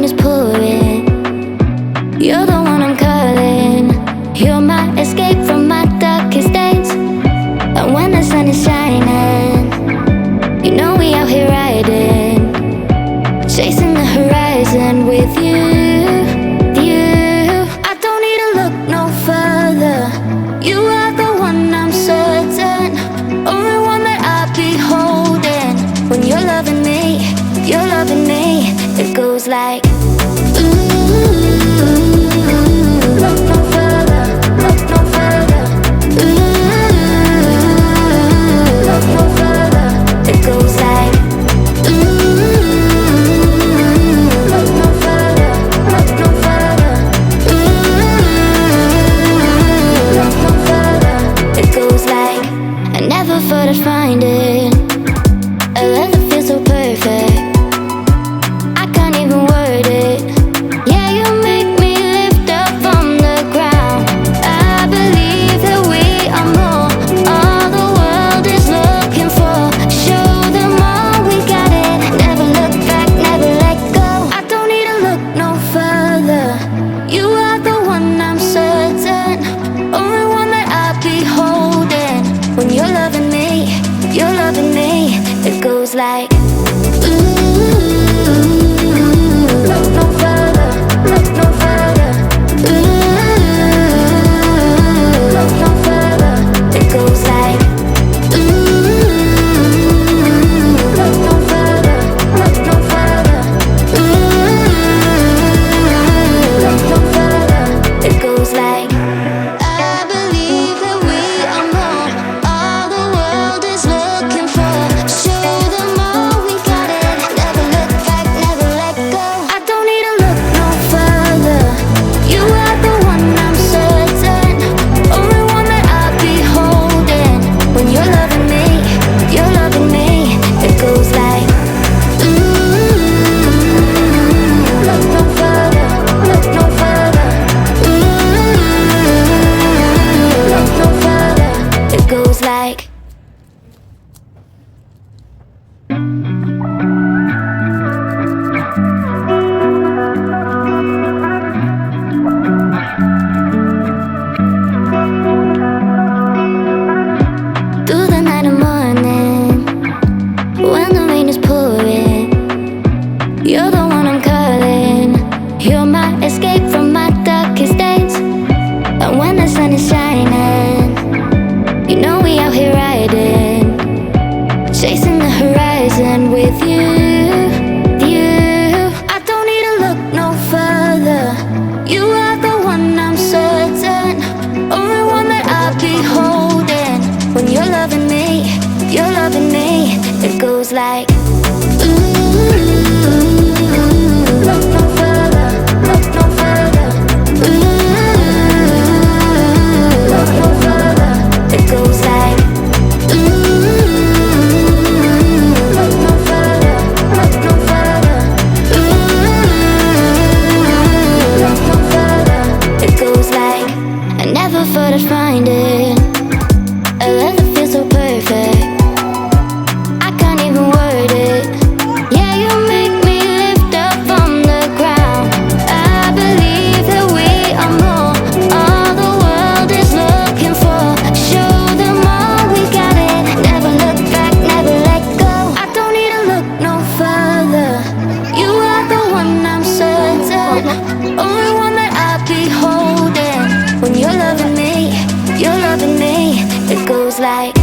rain is pouring, you're the one I'm calling. You're my escape from my darkest days. And when the sun is shining, you know we out here riding, chasing the horizon with you. I don't need to look no further. You are the one I'm certain, only one that I'll be holding. When you're loving me, you're loving me. It goes like look no further, look no further. Look no further. It goes like look no further, look no further. Look no further. It goes like I never thought I'd find it, a love that feels so perfect. I can't even word it. Yeah, you make me lift up from the ground. I believe that we are more, all the world is looking for. Show them all we got it. Never look back, never let go. I don't need to look no further. You are the one I'm certain, only one that I'll be holding. When you're loving me, you're loving me. It goes like look no further, look no further. Look no further. It goes like look no further, look no further. Look no further. It goes like I believe that we are more, all the world is looking for. Show them all we got it. Never look back, never let go. I don't need to look no further. You are the one I'm certain, only one that I'll be holding. When you're loving me, you're loving me. It goes like look no further, look no further. Look no further. It goes like through the night and morning, when the rain is pouring, you're the one I'm calling. You're my escape from my darkest days. And when the sun is shining, you know we out here riding, chasing the horizon with you. I don't need to look no further. You are the one I'm certain, only one that I'll be holding. When you're loving me, you're loving me. It goes like look no further, look no further. Look no further. It goes like look no further, look no further. Look no further. It goes like I never thought I'd find it, a love that feels so perfect. I can't even word it. Yeah, you make me lift up from the ground. I believe that we are more, all the world is looking for. Show them all we got it. Never look back, never let go. I don't need to look no further. You are the one I'm certain, only one that I'll be holding. When you're loving me, you're loving me. It goes like